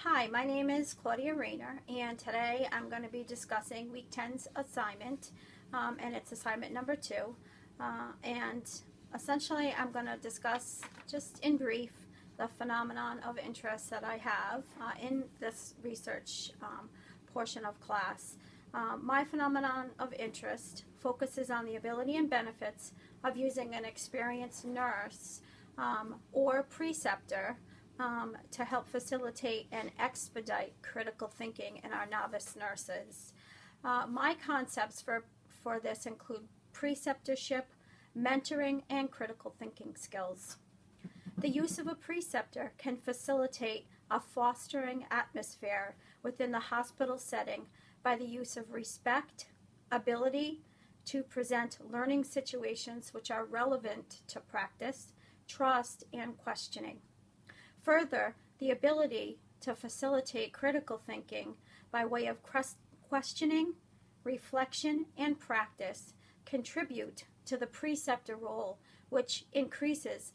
Hi, my name is Claudia Rayner, and today I'm going to be discussing Week 10's assignment, and it's assignment number 2. And essentially I'm going to discuss, just in brief, the phenomenon of interest that I have in this research portion of class. My phenomenon of interest focuses on the ability and benefits of using an experienced nurse or preceptor to help facilitate and expedite critical thinking in our novice nurses. My concepts for this include preceptorship, mentoring, and critical thinking skills. The use of a preceptor can facilitate a fostering atmosphere within the hospital setting by the use of respect, ability to present learning situations which are relevant to practice, trust, and questioning. Further, the ability to facilitate critical thinking by way of questioning, reflection, and practice contribute to the preceptor role, which increases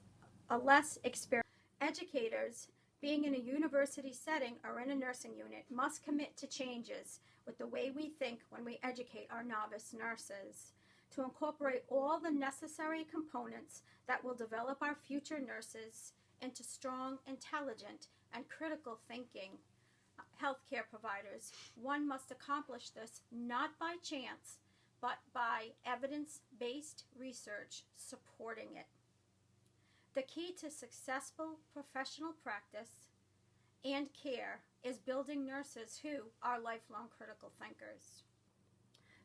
a less experienced. Educators, being in a university setting or in a nursing unit, must commit to changes with the way we think when we educate our novice nurses, to incorporate all the necessary components that will develop our future nurses into strong, intelligent, and critical thinking healthcare providers. One must accomplish this not by chance, but by evidence-based research supporting it. The key to successful professional practice and care is building nurses who are lifelong critical thinkers.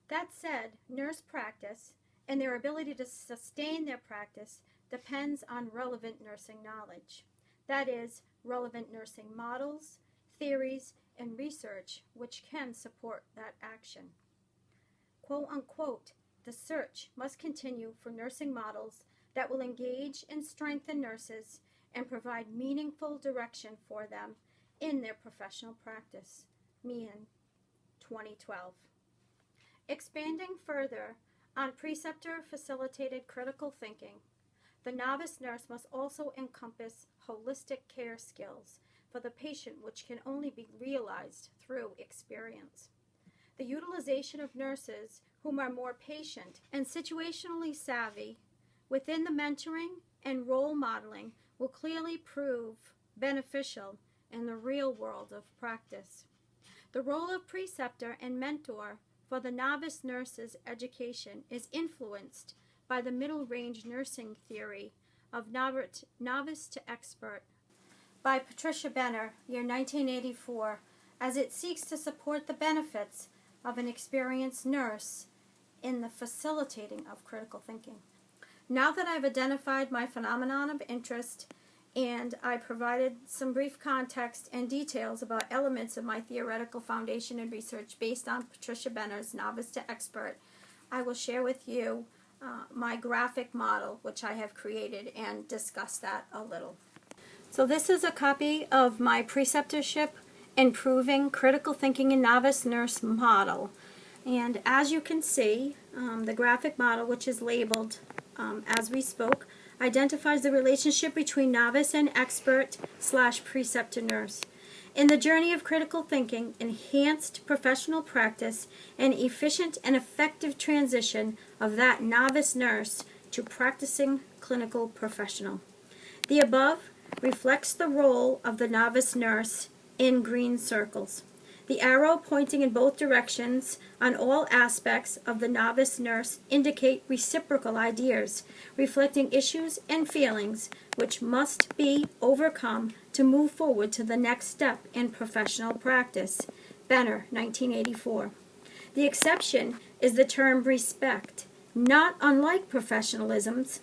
That said, nurse practice and their ability to sustain their practice depends on relevant nursing knowledge. That is, relevant nursing models, theories, and research which can support that action. Quote unquote, the search must continue for nursing models that will engage and strengthen nurses and provide meaningful direction for them in their professional practice. Meehan, 2012. Expanding further on preceptor-facilitated critical thinking, the novice nurse must also encompass holistic care skills for the patient, which can only be realized through experience. The utilization of nurses whom are more patient and situationally savvy within the mentoring and role modeling will clearly prove beneficial in the real world of practice. The role of preceptor and mentor for the novice nurse's education is influenced by the middle range nursing theory of novice to expert by Patricia Benner, year 1984, as it seeks to support the benefits of an experienced nurse in the facilitating of critical thinking. Now that I've identified my phenomenon of interest and I provided some brief context and details about elements of my theoretical foundation and research based on Patricia Benner's Novice to Expert, I will share with you my graphic model which I have created and discuss that a little. So this is a copy of my preceptorship improving critical thinking in novice nurse model, and as you can see, the graphic model, which is labeled as we spoke, identifies the relationship between novice and expert / preceptor nurse. In the journey of critical thinking, enhanced professional practice, and efficient and effective transition of that novice nurse to practicing clinical professional. The above reflects the role of the novice nurse in green circles. The arrow pointing in both directions on all aspects of the novice nurse indicate reciprocal ideas, reflecting issues and feelings which must be overcome to move forward to the next step in professional practice. Benner, 1984. The exception is the term respect, not unlike professionalisms,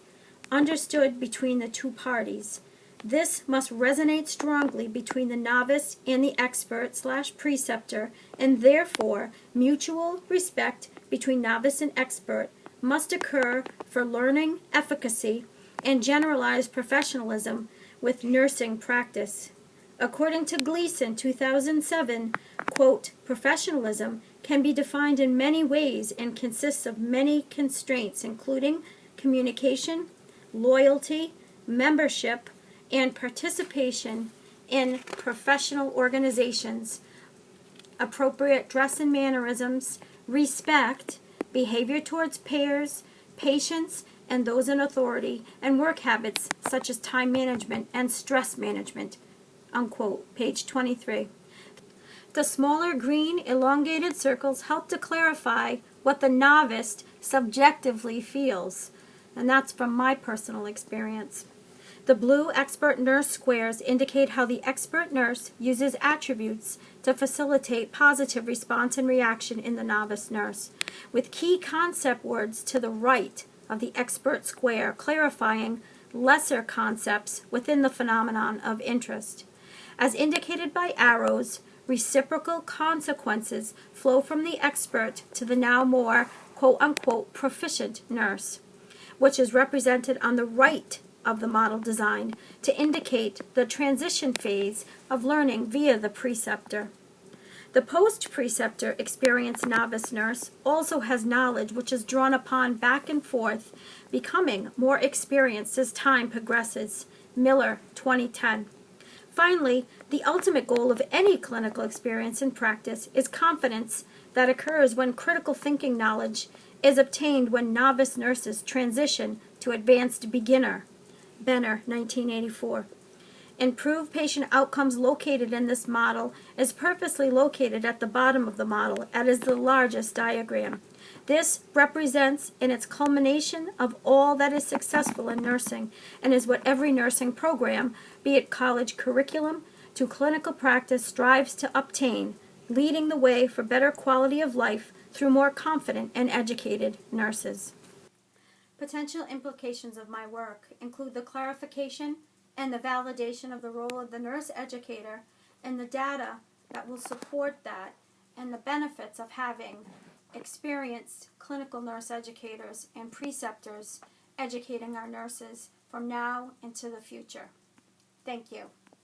understood between the two parties. This must resonate strongly between the novice and the expert / preceptor, and therefore mutual respect between novice and expert must occur for learning efficacy and generalized professionalism with nursing practice. According to Gleason, 2007, quote, professionalism can be defined in many ways and consists of many constraints, including communication, loyalty, membership, and participation in professional organizations, appropriate dress and mannerisms, respect, behavior towards peers, patients, and those in authority, and work habits such as time management and stress management," unquote, page 23. The smaller green elongated circles help to clarify what the novice subjectively feels, and that's from my personal experience. The blue expert nurse squares indicate how the expert nurse uses attributes to facilitate positive response and reaction in the novice nurse, with key concept words to the right of the expert square clarifying lesser concepts within the phenomenon of interest. As indicated by arrows, reciprocal consequences flow from the expert to the now more quote-unquote proficient nurse, which is represented on the right of the model design to indicate the transition phase of learning via the preceptor. The post-preceptor experienced novice nurse also has knowledge which is drawn upon back and forth, becoming more experienced as time progresses. Miller, 2010. Finally, the ultimate goal of any clinical experience and practice is confidence that occurs when critical thinking knowledge is obtained when novice nurses transition to advanced beginner. Benner, 1984. Improved patient outcomes located in this model is purposely located at the bottom of the model, as is the largest diagram. This represents in its culmination of all that is successful in nursing and is what every nursing program, be it college curriculum to clinical practice, strives to obtain, leading the way for better quality of life through more confident and educated nurses. Potential implications of my work include the clarification and the validation of the role of the nurse educator and the data that will support that, and the benefits of having experienced clinical nurse educators and preceptors educating our nurses from now into the future. Thank you.